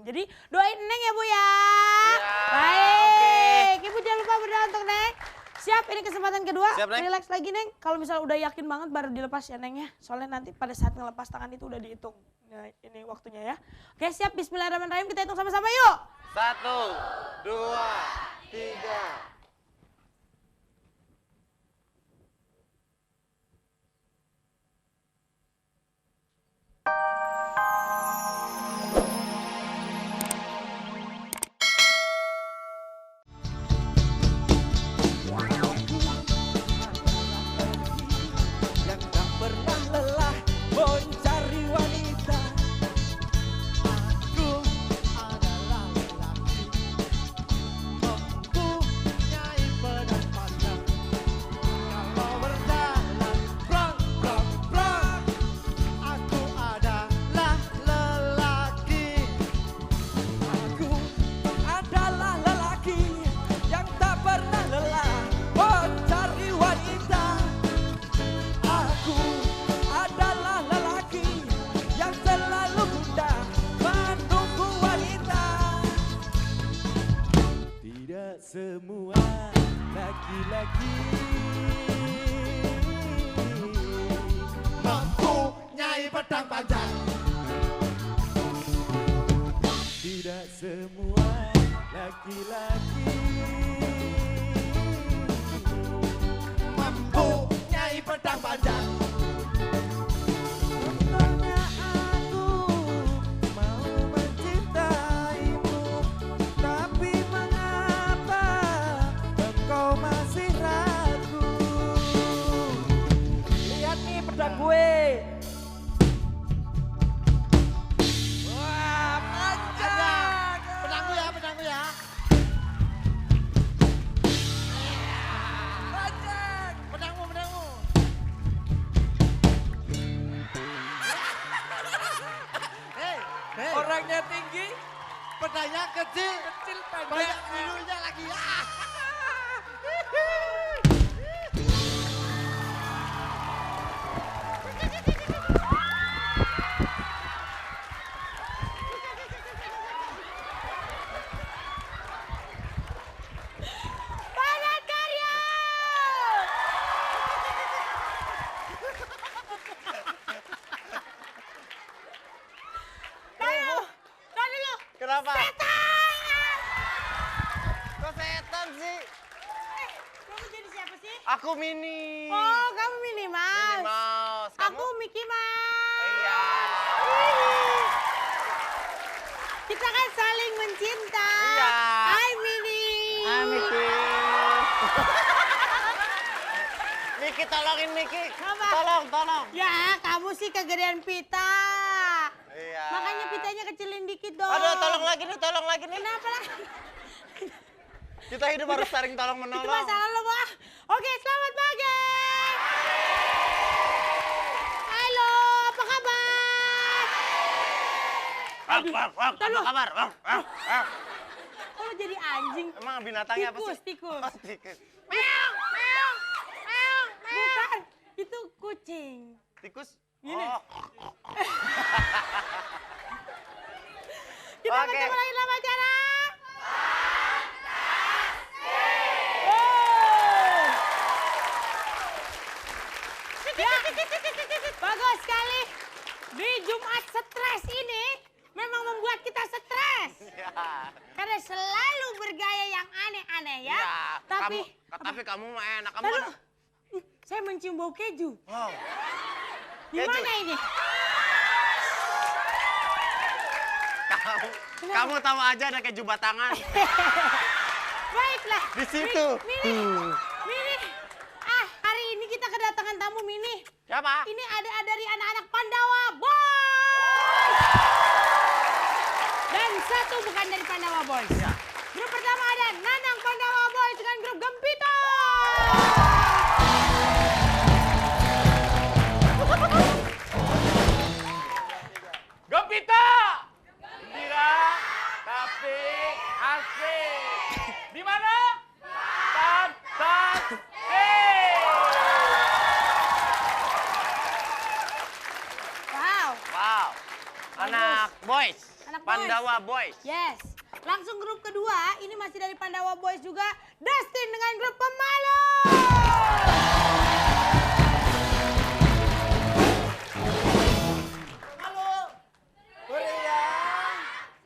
Jadi doain Neng ya Bu ya. Ya, Baik, Ibu jangan lupa berdoa untuk Neng. Siap, ini kesempatan kedua. Siap, Neng. Relax lagi Neng. Kalau misalnya udah yakin banget baru dilepas ya Neng ya. Soalnya nanti pada saat ngelepas tangan itu udah dihitung. Nah, ini waktunya ya. Oke siap, bismillahirrahmanirrahim kita hitung sama-sama yuk. 1, 2, 3. Yang tak pernah lelah mencari wanita. Aku adalah lelaki mempunyai pedang panjang. Kalau berjalan brang brang brang, aku adalah lelaki. Aku adalah lelaki yang tak pernah lelah mencari wanita. Aku adalah lelaki yang selalu mudah menunggu wanita. Tidak semua laki-laki mempunyai pedang panjang. Tidak semua laki-laki mempunyai pedang panjang. Sebenarnya aku mau mencintaimu, tapi mengapa engkau masih ragu? Lihat nih pedang gue. Wah, panjang. Pedangku ya, pedangku ya. Panjang. Pedangmu, pedangmu. Hei, orangnya tinggi, pedangnya kecil, pendek. Banyak minumnya lagi. Padat karya. Tahan dulu. Kenapa? Kok setan sih? Kamu jadi siapa sih? Aku Mini. Oh, kamu Minnie Mouse. Minnie Mouse. Kamu? Aku Mickey Mouse. Iya. Kita kan saling mencinta. Iya. Hai Minnie. Miki tolongin Miki. Apa? Tolong. Ya, kamu sih kegedean pita. Iya. Makanya pitanya kecilin dikit dong. Aduh, tolong lagi nih. Kenapa lah? Kita hidup harus saling tolong Itu menolong. masalah lo, Wah. Oke, selamat pagi. Halo, apa kabar? Apa Taruh. kabar? Kok lo jadi anjing? Emang binatangnya apa sih? Tikus. Oh, tikus. Bukan, itu kucing. Tikus? Gini. Oh. Kita Oke. ketemu lagi dalam acara. Ya, bagus sekali. Di Jumat stres ini memang membuat kita stres. Ya. Karena selalu bergaya yang aneh-aneh ya. Iya. Tapi kamu mah enak. Kamu Taruh. kan- Saya mencium bau keju. Oh. Gimana ini? Kamu tahu aja ada keju batangan. Baiklah. Di situ. Mini. Hari ini kita kedatangan tamu Mini. Siapa? Ini ada dari anak-anak Pandawa Boys. Dan satu bukan dari Pandawa Boys. Ya. Grup pertama ada Nanang Pandawa Boys dengan grup Gempito. Gempita! Gembira, tapi asik. Di mana? Fantastik. Wow. Wow. Anak boys. Anak Pandawa Boys. Yes. Langsung grup kedua, ini masih dari Pandawa Boys juga. Dustin dengan grup Pemalu. Halo. Meriah,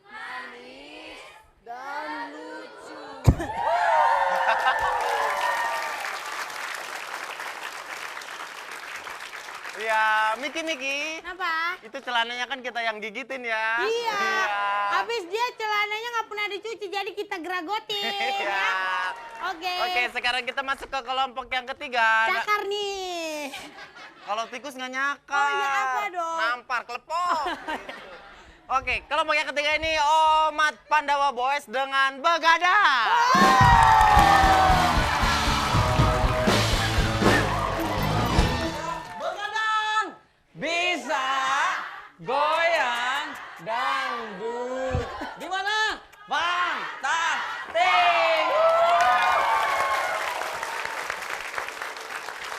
manis, dan lucu. Iya, Miki. Kenapa? Itu celananya kan kita yang gigitin ya. Iya. Habis dia celananya nggak pernah dicuci, jadi kita geragotin. Iya. Ya. Oke. Oke, sekarang kita masuk ke kelompok yang ketiga. Cakar nih. Kalau tikus nggak nyakar. Oh, ya apa dong? Nampar, kelepok. Gitu. Oke, kelompok yang ketiga ini Omat Pandawa Boys dengan Begadang. Begadang. Bisa goyang dangdut. Di mana? Fantastik.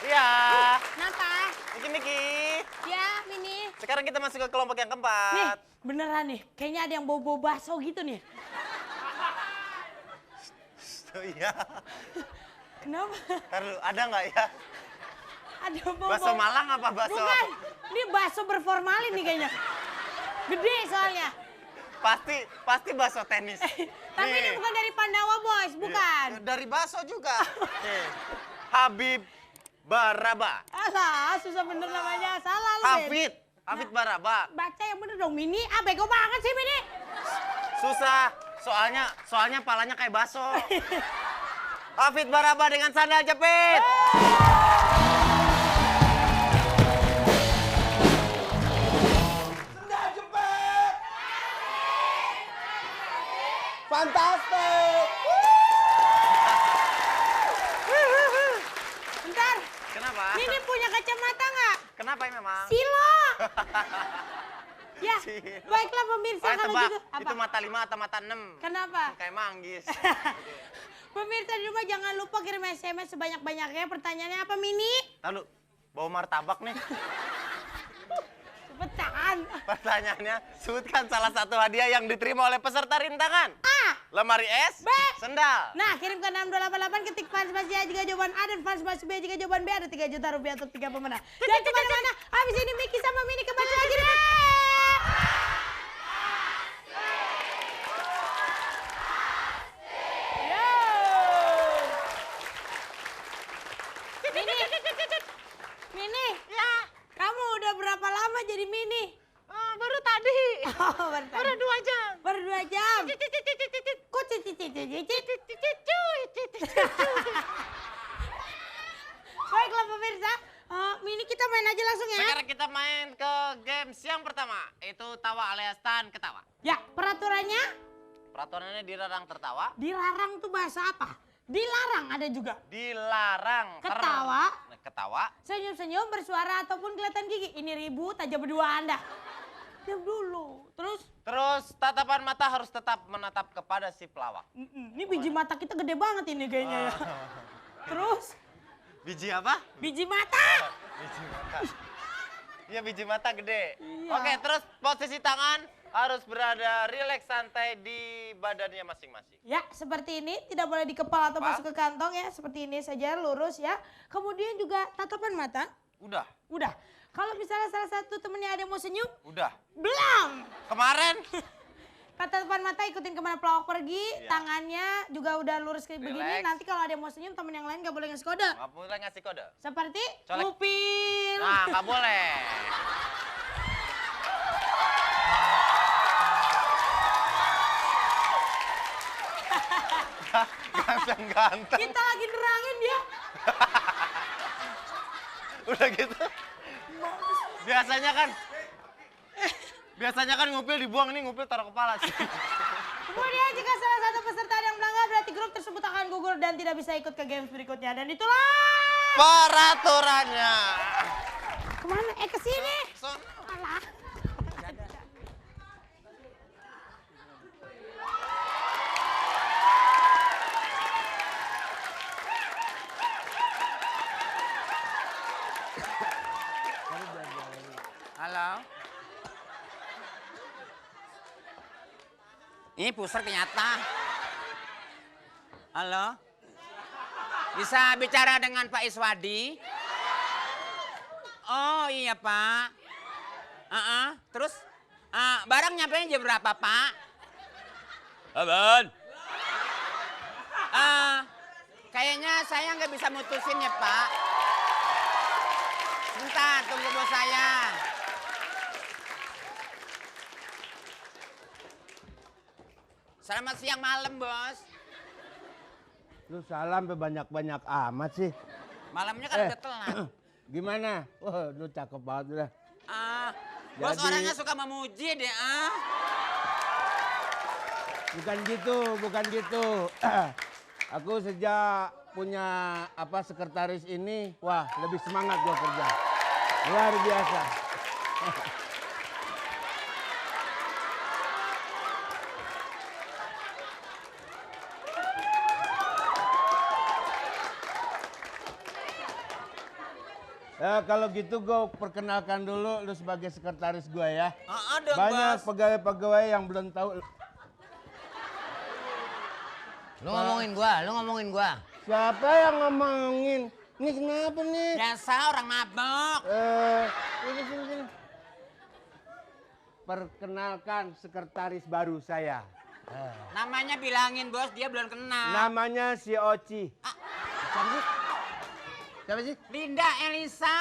Iya. Kenapa? Miki. Ya, Mini. Sekarang kita masuk ke kelompok yang Nih, keempat. beneran nih. Kayaknya ada yang bau-bau bakso gitu nih. Oh iya. Kenapa? Ntar dulu, ada nggak ya? Ada bau-bau. Bakso Malang apa bakso? Bukan. Ini bakso berformalin nih kayaknya. Gede soalnya. Pasti bakso tenis. Tapi ini bukan dari Pandawa Boys, bukan. Dari bakso juga. Nih. Habib Baraba. Alah, susah bener namanya. Salah lu, Ben. Hafid Baraba. Baca yang bener dong, Mini. Ah, bego banget sih, Mini. Susah. Soalnya palanya kayak bakso. Hafid Baraba dengan sandal jepit. Sendal jepit. Fantastik. Bentar. Kenapa? Mini punya kacamata nggak? Kenapa ya memang? Silo. Ya, Silo. baiklah pemirsa Ayo kalau tebak, gitu. itu mata 5 atau mata 6? Kenapa? Kayak manggis. Pemirsa di rumah jangan lupa kirim SMS sebanyak-banyaknya. Pertanyaannya apa, Mini? Lalu, bawa martabak nih. Cepetan. Pertanyaannya, sebutkan salah satu hadiah yang diterima oleh peserta rintangan. A. Lemari es, B. sendal. Nah, kirim ke 6288 ketik fans spasi A jika jawaban A dan fans spasi B jika jawaban B, ada 3 juta rupiah untuk 3 pemenang. Jangan kemana-mana, habis ini Miki sama Mini kembali lagi deh. Yo. Mini, Ya, kamu udah berapa lama jadi Mini? baru tadi. Oh, baru 2 jam. Baru 2 jam. Kok Baiklah pemirsa, Mini kita main aja langsung ya. Sekarang kita main ke games yang pertama, itu tawa alias tahan ketawa. Ya, peraturannya Peraturannya dilarang tertawa, dilarang tuh bahasa apa? Dilarang ada juga. dilarang Ketawa. ketawa, Senyum-senyum, bersuara ataupun kelihatan gigi. Ini ribut aja berdua Anda. Diam dulu. terus tatapan mata harus tetap menatap kepada si pelawak. Ini biji mata kita gede banget ini kayaknya ya. Terus, Biji apa? biji mata. Biji mata. Iya, biji mata gede. Iya. Oke, terus posisi tangan harus berada rileks santai di badannya masing-masing. Ya, seperti ini. Tidak boleh di kepala atau Apa? masuk ke kantong ya. Seperti ini saja, lurus ya. Kemudian juga tatapan mata. Udah, Udah. Kalau misalnya salah satu temennya ada yang mau senyum, udah. belum. Kemarin Tatapan mata ikutin kemana pelawak pergi. Iya. Tangannya juga udah lurus kayak begini. Relax. Nanti kalau ada yang mau senyum, temen yang lain gak boleh ngasih kode. nggak boleh ngasih kode. Seperti Colek. ngupil. Nah, nggak boleh. Ganteng-ganteng. Kita lagi nerangin dia. Udah gitu. Biasanya kan ngupil dibuang, ini ngupil taruh kepala sih. Kemudian jika salah satu peserta ada yang melanggar, berarti grup tersebut akan gugur dan tidak bisa ikut ke games berikutnya. Dan itulah Peraturannya. kemana? Ke sini. Sono. Alah. Halo. Ini pusar ternyata. Halo? Bisa bicara dengan Pak Iswadi? Oh iya Pak. Terus barang nyampe jam berapa Pak? Abang. Kayaknya saya nggak bisa mutusin ya Pak. Sebentar, tunggu bos saya. Selamat siang malam bos. Lu salam banyak-banyak amat sih. Malamnya kan udah telat. Gimana? Wah, lu cakep banget udah. Bos Jadi- orangnya suka memuji deh Bukan gitu. Aku sejak punya sekretaris ini, wah lebih semangat gua kerja. Luar biasa. Ya kalau gitu gue perkenalkan dulu lu sebagai sekretaris gue ya. Ada Banyak bos. pegawai-pegawai yang belum tahu. Lu ngomongin gua. Siapa yang ngomongin? Ini kenapa nih? Biasa orang mabok. Sini. Perkenalkan sekretaris baru saya. Namanya bilangin bos, dia belum kenal. Namanya si Oci. Siapa sih? Linda Elisa.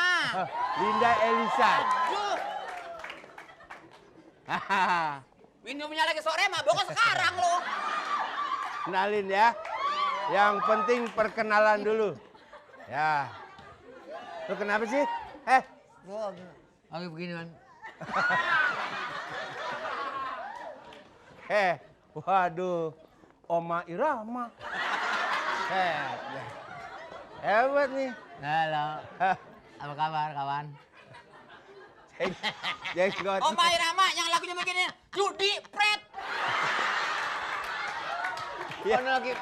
Linda Elisa. Aduh, minumnya lagi sore mabok sekarang lo. Kenalin ya. Yang penting perkenalan dulu. Ya. Lu kenapa sih? Oke begini man. Waduh. Oma Irama. Hebat nih. Halo. Apa kabar kawan? Jenggot. Oh Mbak Irama yang lagunya begini, Judi Pret. Ya. Mana lagi?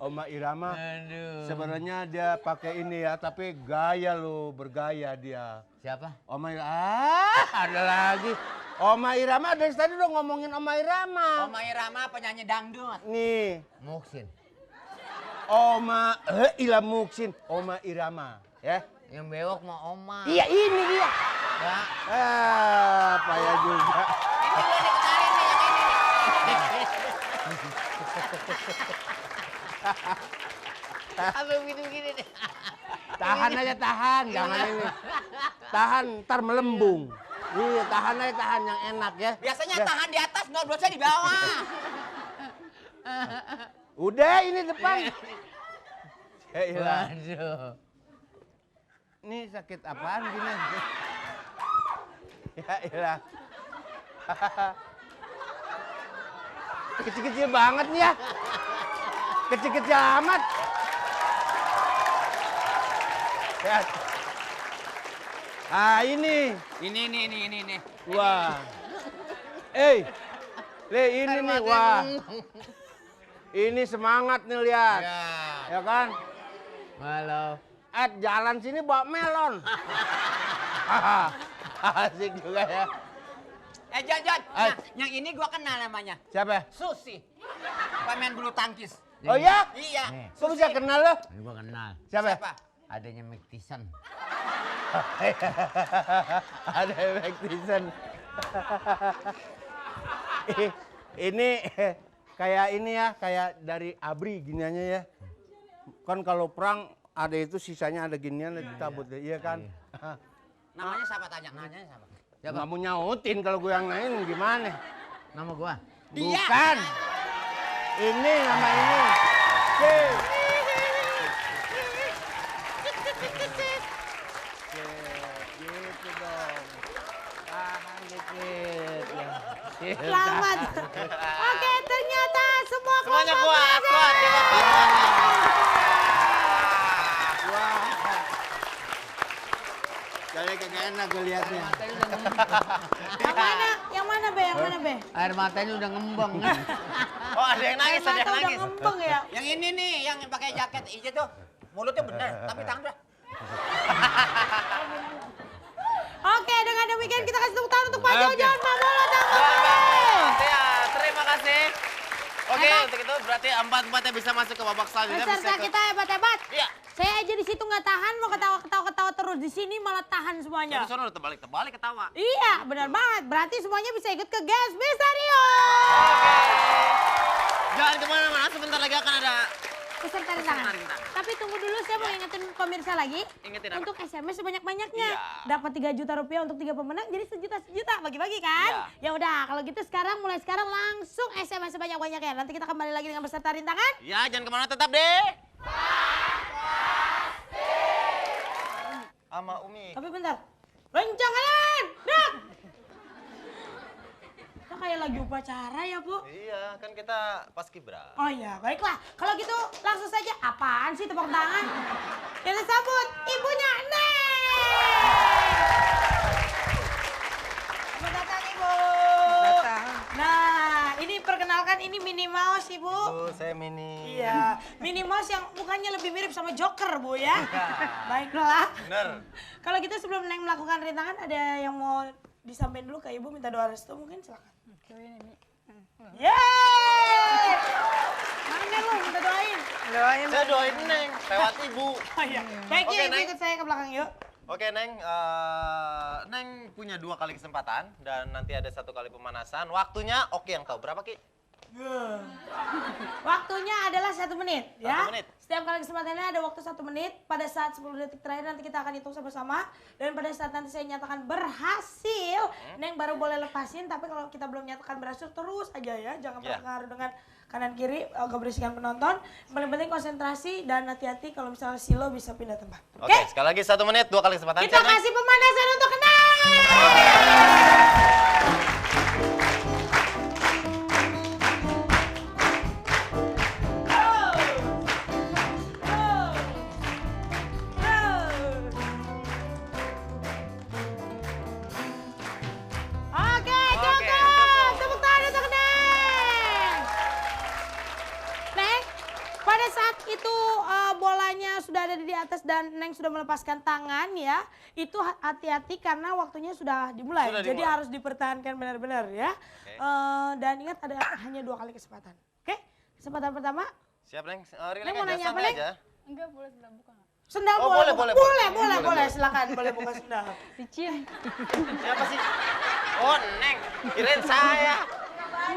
Oma Irama. Aduh. Sebenarnya dia pakai ini ya, tapi gaya lo, bergaya dia. Siapa? Oma Irama. Ada lagi. Oma Irama dari tadi udah ngomongin Oma Irama. Oma Irama penyanyi dangdut. Nih, Muksin. Oma Ila Muksin, Oma Irama, ya. Yang bewok mau Oma. Iya ini dia. Ya. Payah juga. Ini gue dikenalin nih yang ini nih. Apa begini deh. Tahan aja tahan, jangan ini. Tahan, ntar melembung. Iya, tahan aja tahan yang enak ya. Biasanya Ya. tahan di atas, ngobrolnya di bawah. Udah ini depan. Ya ilah. Waduh. Ini sakit apaan gini? Ya ilah. Kecil-kecil banget nih ya. Kecil-kecil amat. Ya. Ini. Ini. Wah. Ini nih, wah. Ini semangat nih lihat. Ya kan? Halo. Jalan sini bawa melon. Asik juga ya. Jod. Nah, yang ini gua kenal namanya. Siapa? Susi. Pemain bulu tangkis. Oh ya? Iya. Nih. Kok bisa kenal lo? Ini gua kenal. Siapa? Adanya Mike Tyson. Ada Mike Tyson. Ini kayak ini ya, kayak dari ABRI giniannya ya. Kan kalau perang ada itu sisanya ada ginian ditabut deh, iya kan? Namanya siapa tanya? Namanya siapa? Siapa? Nggak mau nyautin kalau gue yang lain gimana? Nama gua. Dia. Bukan. Ini nama ini. Cek. Gitu dong. Tahan dikit. Ya. Selamat. Oke, ternyata semua Semuanya kelompok kuat. Wah. Jadi kagak enak gue liatnya. Yang mana Be? Air matanya udah ngembang. Oh ada yang nangis, ada yang Mata udah nangis. ngembeng ya. Yang ini nih, yang pakai jaket hijau tuh. Mulutnya bener, tapi tangan udah. Oke, dengan demikian kita kasih tepuk tangan untuk Pak Oke. Jojon, Pak Bolo, Tanggapi. Siap. Oke, untuk itu berarti empat-empatnya bisa masuk ke babak selanjutnya. Peserta kita hebat-hebat. Iya. Saya aja di situ nggak tahan, mau ketawa terus. Di sini malah tahan semuanya. Sono terbalik ketawa. Iya, benar banget. Berarti semuanya bisa ikut ke Guest Misterio. Oke. Jangan kemana-mana, sebentar lagi akan ada Peserta rintangan. rintangan. Tapi tunggu dulu, saya mau ingetin pemirsa lagi. Ingetin apa? Untuk SMS sebanyak-banyaknya. Iya. Dapat 3 juta rupiah untuk 3 pemenang, jadi sejuta bagi-bagi kan? Ya udah, kalau gitu mulai sekarang langsung SMS sebanyak-banyaknya. Nanti kita kembali lagi dengan peserta rintangan. Ya, jangan kemana, tetap deh. Sama Umi. Tapi bentar. Rencangan! Dak! Kita kayak lagi upacara ya, Bu? Iya, kan kita paskibra. Oh iya, baiklah. Kalau gitu langsung saja. Apaan sih tepuk tangan? Kita sambut ibunya Neng! Selamat datang, Ibu. Datang. Nah, ini perkenalkan ini Minnie Mouse, Ibu. Bu, saya Mini. Iya, Minnie Mouse yang mukanya lebih mirip sama Joker, Bu ya. Baiklah. Bener. Kalau gitu sebelum Neng melakukan rintangan, ada yang mau disampaikan dulu ke Ibu minta doa restu mungkin silakan. Yeay! Mana lu minta doain? Doain. Saya doain Neng, lewat Ibu. Oh iya. Baik, Oke, yuk Ibu Neng. ikut saya ke belakang yuk. Oke Neng, Neng punya 2 kali kesempatan dan nanti ada 1 kali pemanasan. Waktunya oke yang tahu berapa Ki? Waktunya adalah 1 menit ya. 1 menit. Setiap kali kesempatannya ada waktu 1 menit. Pada saat 10 detik terakhir nanti kita akan hitung sama-sama. Dan pada saat nanti saya nyatakan berhasil, Neng baru boleh lepasin. Tapi kalau kita belum nyatakan berhasil terus aja ya. Jangan Ya. pengaruh dengan kanan kiri, agak beriskan penonton. Yang paling penting konsentrasi dan hati-hati kalau misalnya silo bisa pindah tempat. Oke, sekali lagi 1 menit, 2 kali kesempatan. Kita Siap, Neng? kasih pemanasan untuk Neng. Oke, cukup. Tepuk tangan untuk Neng. Neng, pada saat itu bolanya sudah ada di atas dan Neng sudah melepaskan tangan ya. Itu hati-hati karena waktunya sudah dimulai. Sudah Jadi dimulai. harus dipertahankan benar-benar ya. Dan ingat ada hanya 2 kali kesempatan. Oke, kesempatan pertama. Siap Neng, relax Neng mau aja, nanya apa, santai Neng? aja. Enggak boleh sedang buka nggak? Sendal Oh, boleh, boleh, boleh, silakan boleh buka sendal. Dicium. Siapa sih? Oh Neng, kirain saya.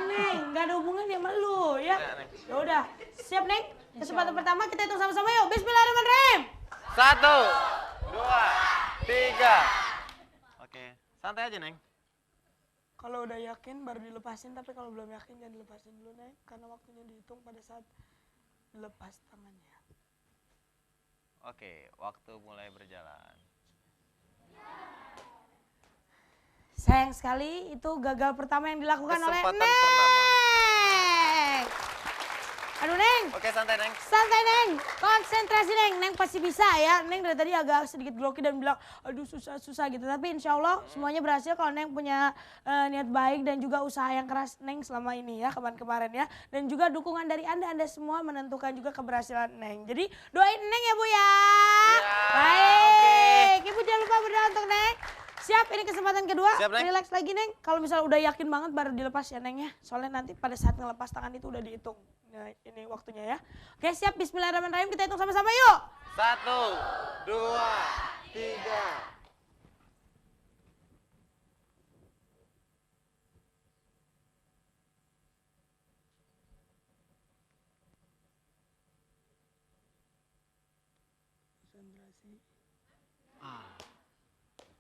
Neng, nggak ada hubungannya sama lu ya. Ya, Neng. Ya udah, siap Neng. Kesempatan pertama kita hitung sama-sama yuk. Bismillahirrahmanirrahim. 1, 2, 3. Oke, santai aja Neng. Kalau udah yakin baru dilepasin, tapi kalau belum yakin jangan dilepasin dulu Neng. Karena waktunya dihitung pada saat lepas tangannya. Oke, waktu mulai berjalan. Sayang sekali itu gagal pertama yang dilakukan oleh Kesempatan Neng. pertama. Aduh Neng, Oke, santai Neng. santai Neng, konsentrasi Neng, Neng pasti bisa ya. Neng dari tadi agak sedikit grogi dan bilang, aduh susah gitu. Tapi insya Allah semuanya berhasil kalau Neng punya niat baik dan juga usaha yang keras Neng selama ini ya, kemarin ya. Dan juga dukungan dari Anda semua menentukan juga keberhasilan Neng. Jadi doain Neng ya Bu ya. Baik, Ibu jangan lupa berdoa untuk Neng. Siap, ini kesempatan kedua. Siap, Neng. Relax lagi Neng. Kalau misalnya udah yakin banget baru dilepas ya Neng ya. Soalnya nanti pada saat ngelepas tangan itu udah dihitung. Nah, ini waktunya ya. Oke, siap. Bismillahirrahmanirrahim. Kita hitung sama-sama yuk. 1, 2, 3.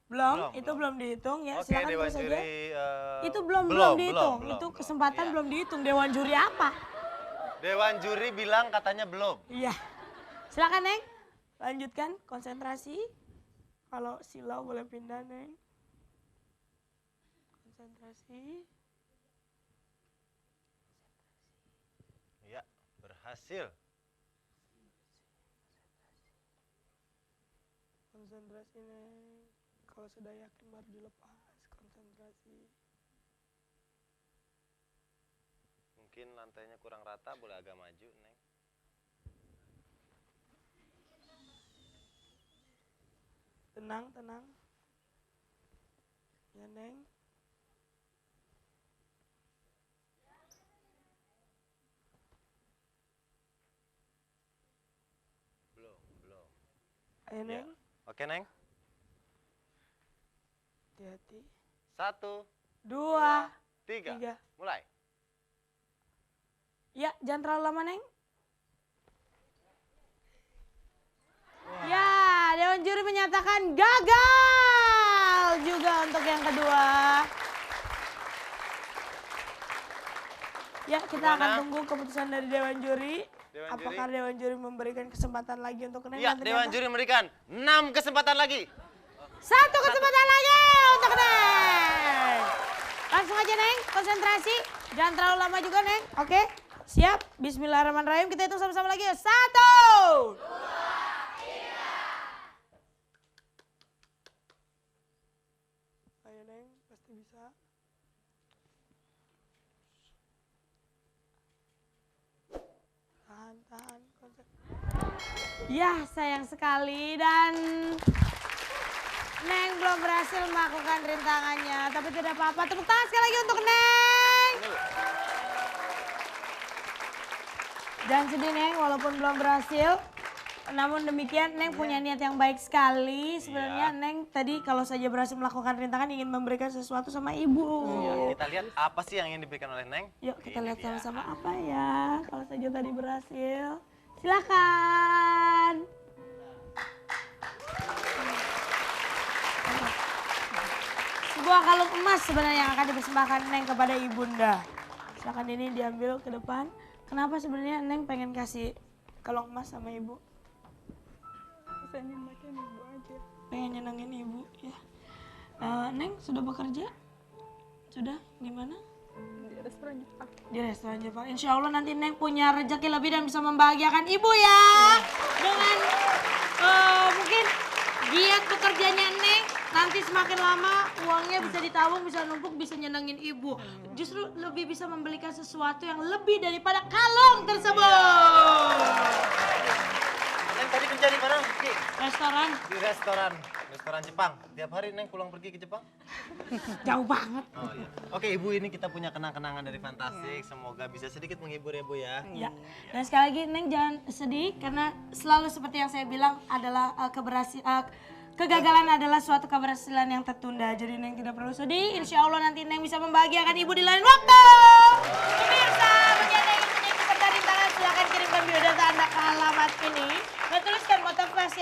Belum, Belum, itu belum. belum dihitung ya. Oke, Silakan Dewan terus aja. Juri. Itu belum dihitung. Itu kesempatan Iya. belum dihitung. Dewan juri apa? Dewan Juri bilang katanya belum. Iya. Silakan Neng. Lanjutkan konsentrasi. Kalau silau boleh pindah Neng. Konsentrasi. Iya, berhasil. Konsentrasi Neng. Kalau sudah yakin baru dilepas. Konsentrasi. Mungkin lantainya kurang rata, boleh agak maju, Neng. Tenang, tenang. Ya Neng. Ayo Ya. Neng, Oke, Neng. hati-hati. 1, 2, 3. 3. Mulai. Ya, jangan terlalu lama Neng. Ya, Dewan Juri menyatakan gagal juga untuk yang kedua. Ya, kita akan Gimana? tunggu keputusan dari Dewan Juri. Dewan Apakah Juri? Dewan Juri memberikan kesempatan lagi untuk Neng? Iya, dan Dewan ternyata Juri memberikan 6 kesempatan lagi. 1 kesempatan lagi untuk Neng. Langsung aja Neng, konsentrasi. Jangan terlalu lama juga Neng. Oke, siap. Bismillahirrahmanirrahim. Kita hitung sama-sama lagi. 1, 2, 3. Ayo Neng, pasti bisa. Tahan. Ya, sayang sekali dan Neng belum berhasil melakukan rintangannya, tapi tidak apa-apa. Tepuk tangan sekali lagi untuk Neng. Jangan sedih Neng, walaupun belum berhasil. Namun demikian Neng punya niat yang baik sekali. Sebenarnya Neng tadi kalau saja berhasil melakukan rintangan ingin memberikan sesuatu sama ibu. Ya, kita lihat apa sih yang ingin diberikan oleh Neng. Yuk kita Ini lihat dia. sama-sama apa ya. Kalau saja tadi berhasil. Silakan. Sebuah kalung emas sebenarnya yang akan dipersembahkan Neng kepada ibunda. Silakan ini diambil ke depan. Kenapa sebenarnya Neng pengen kasih kalung emas sama ibu? Bisa nyenengin ibu aja. Pengen nyenengin ibu ya. Neng sudah bekerja? Sudah? Di mana? Di restoran Jepang. Di restoran Jepang. Insya Allah nanti Neng punya rezeki lebih dan bisa membahagiakan ibu ya. Dengan mungkin giat bekerjanya Neng, nanti semakin lama uangnya bisa ditabung, bisa numpuk, bisa nyenengin ibu. Justru lebih bisa membelikan sesuatu yang lebih daripada kalung tersebut. Neng tadi kerja di mana? Ki? Restoran Di restoran Jepang. Tiap hari Neng pulang pergi ke Jepang? jauh banget. Oh iya. Oke Ibu, ini kita punya kenang-kenangan dari Fantastik. Semoga bisa sedikit menghibur ya Bu ya. Ya. Dan sekali lagi Neng jangan sedih karena selalu seperti yang saya bilang adalah kegagalan adalah suatu keberhasilan yang tertunda. Jadi Neng tidak perlu sedih. Insya Allah nanti Neng bisa membahagiakan ibu di lain waktu. Pemirsa, bagi Anda yang ingin menjadi peserta rintangan silakan kirimkan biodata Anda ke alamat ini. Dan tuliskan motivasi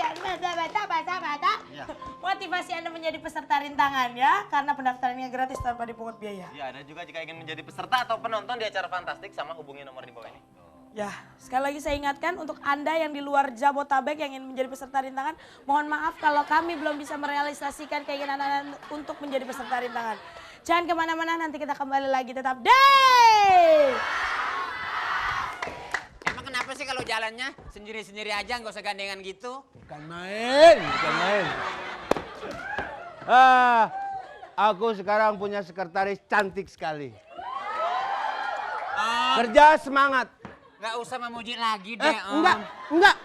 motivasi Anda menjadi peserta rintangan ya. Karena pendaftarannya gratis tanpa dipungut biaya. Ya, dan juga jika ingin menjadi peserta atau penonton di acara Fantastik sama hubungi nomor di bawah ini. Ya, sekali lagi saya ingatkan untuk Anda yang di luar Jabotabek yang ingin menjadi peserta rintangan, mohon maaf kalau kami belum bisa merealisasikan keinginan Anda untuk menjadi peserta rintangan. Jangan kemana-mana, nanti kita kembali lagi tetap day. Emang kenapa sih kalau jalannya sendiri-sendiri aja nggak usah gandengan gitu? Bukan main. Aku sekarang punya sekretaris cantik sekali. Kerja semangat. Nggak usah memuji lagi deh, Om. Enggak.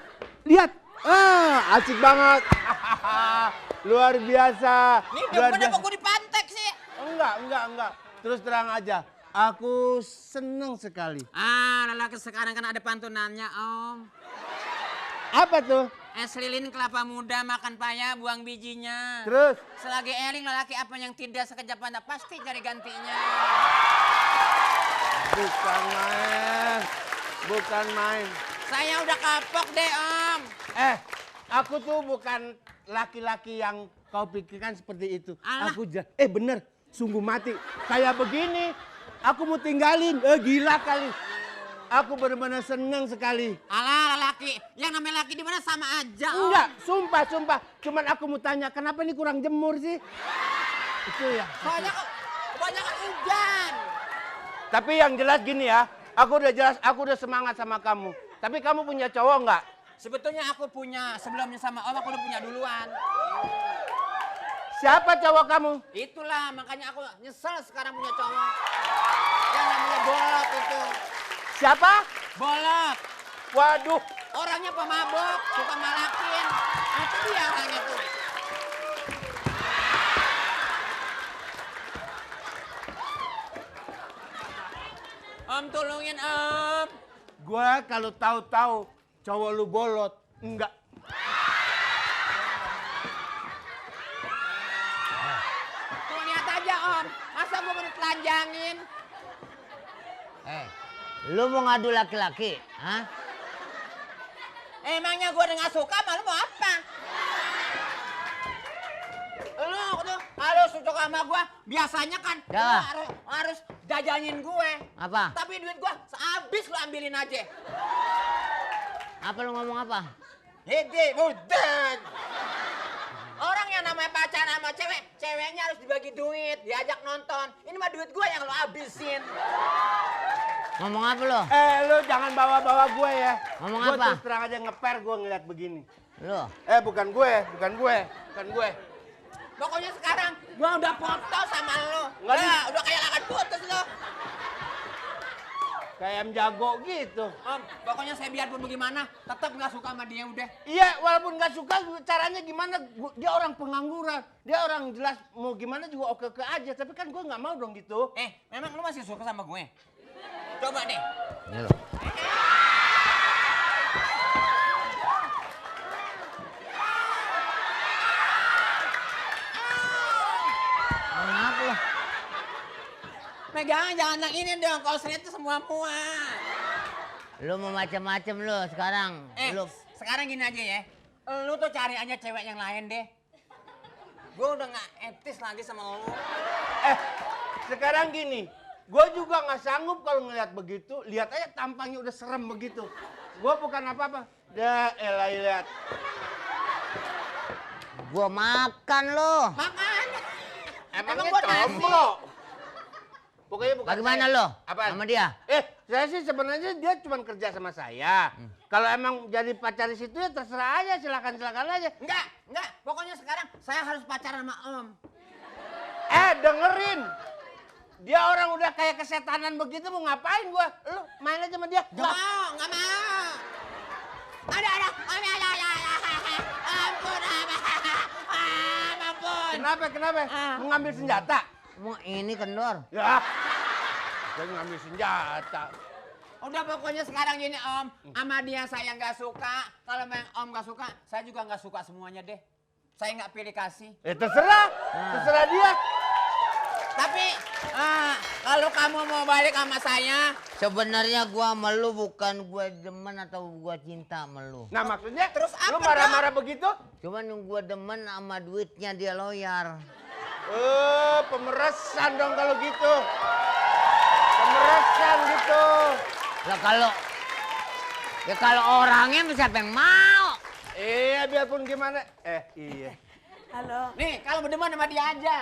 Lihat. Asik banget. Luar biasa. Ini Luar kenapa biasa. gue dipantek sih? Enggak. Terus terang aja. Aku seneng sekali. Lelaki sekarang kan ada pantunannya, Om. Apa tuh? Es lilin kelapa muda makan paya buang bijinya. Terus? Selagi eling lelaki apa yang tidak sekejap mata pasti cari gantinya. Bukan main. Saya udah kapok deh, Om. Aku tuh bukan laki-laki yang kau pikirkan seperti itu. Alah. Bener, sungguh mati. Kayak begini, aku mau tinggalin. Gila kali. Aku benar-benar senang sekali. Alah, lelaki. Yang namanya laki di mana sama aja, Om. Enggak, sumpah. Cuman aku mau tanya, kenapa ini kurang jemur sih? Itu ya. Soalnya kebanyakan hujan. Tapi yang jelas gini ya, aku udah semangat sama kamu. Tapi kamu punya cowok nggak? Sebetulnya aku punya, sebelumnya sama Om aku udah punya duluan. Siapa cowok kamu? Itulah, makanya aku nyesel sekarang punya cowok. Yang namanya Bolot itu. Siapa? Bolot. Waduh. Orangnya pemabok, suka malakin. Itu dia orangnya tuh. Om tolongin, Om. Gua kalau tahu-tahu cowok lu bolot, enggak. Masa gue mau ditelanjangin? Lu mau ngadu laki-laki? Hah? Emangnya gue udah gak suka, malu mau apa? Lu suka sama gue, biasanya kan Ya. lu harus jajanin gue. Apa? Tapi duit gue sehabis lu ambilin aja. Apa lu ngomong apa? Hede, budak. Orang yang namanya pacaran sama cewek, ceweknya harus dibagi duit, diajak nonton. Ini mah duit gue yang lu habisin. Ngomong apa lu? Lu jangan bawa-bawa gue ya. Ngomong Gue apa? terus terang aja ngeper gue ngeliat begini. Lu? Bukan gue. Pokoknya sekarang gue udah foto sama lu. Nggak di- Udah kayak lakan putus lu. Kayak ayam jago gitu. Om, pokoknya saya biarpun bagaimana, tetap nggak suka sama dia udah. Iya, walaupun nggak suka, caranya gimana? Dia orang pengangguran, dia orang jelas mau gimana juga oke-oke aja. Tapi kan gue nggak mau dong gitu. Memang lu masih suka sama gue? Coba deh. Ini lu. Ngomong apa lu? Pegangan jangan yang ini dong, kalau serius itu semua muat. Lu mau macam-macam lu sekarang. Lu Sekarang gini aja ya. Lu tuh cari aja cewek yang lain deh. Gue udah gak etis lagi sama lu. Sekarang gini, gue juga nggak sanggup kalau ngeliat begitu. Lihat aja tampangnya udah serem begitu. Gue bukan apa-apa. Lihat. gua makan lu. Makan. Emangnya gua nasi? combro. Pokoknya bukan Bagaimana saya. lu? Apaan? Sama dia? Saya sih sebenarnya dia cuma kerja sama saya. Kalau emang jadi pacar di situ ya terserah aja, silakan aja. Enggak. Pokoknya sekarang saya harus pacaran sama Om. Dengerin. Dia orang udah kayak kesetanan begitu mau ngapain gua? Lu main aja sama dia. Nggak mau. Ada. Ampun. Kenapa? Mau ngambil senjata? Mau ini kendor. Ya. Saya ngambil senjata. Udah pokoknya sekarang gini Om. Sama dia saya nggak suka. Kalau memang Om nggak suka, saya juga nggak suka semuanya deh. Saya nggak pilih kasih. Terserah. Terserah dia. Tapi kalau kamu mau balik sama saya, Sebenarnya gua sama lu bukan gua demen atau gua cinta sama lu. Nah maksudnya Terus lu apa, marah-marah begitu? Cuman yang gua demen sama duitnya dia loyar. Pemeresan dong kalau gitu. Pemeresan gitu. Lah kalau orangnya siapa yang mau? Iya biarpun gimana. Iya. Halo. nih kalau berdeman sama dia aja.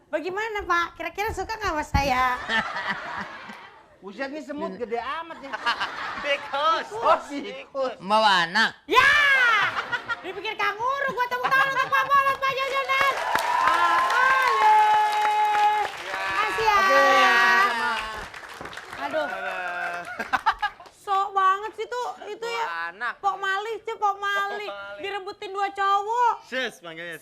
Bagaimana Pak? Kira-kira suka nggak sama saya? Buset nih semut gede amat ya. Tikus. Tikus. Bawa anak. Ya! Dipikir kanguru, gua tepuk tangan untuk Pak Bolot, Pak Jojonan. Makasih ya. Oke, sama-sama. Aduh. Sok banget sih tuh, itu ya. Anak. Pok Malih, Pok Malih. Direbutin dua cowok. Sis panggilnya.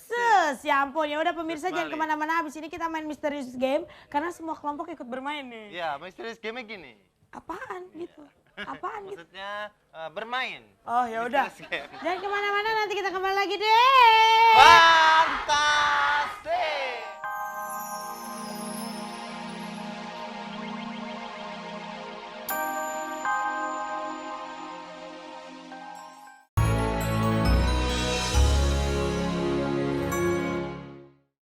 Ya ampun, ya udah pemirsa jangan Malih. kemana-mana. Abis ini kita main Mysterious Game. Karena semua kelompok ikut bermain nih. Ya, misterius game gini. Apaan gitu? Apaan gitu? Maksudnya bermain. Oh ya udah. Mysterious game. Jangan kemana-mana, nanti kita kembali lagi deh. Fantasi.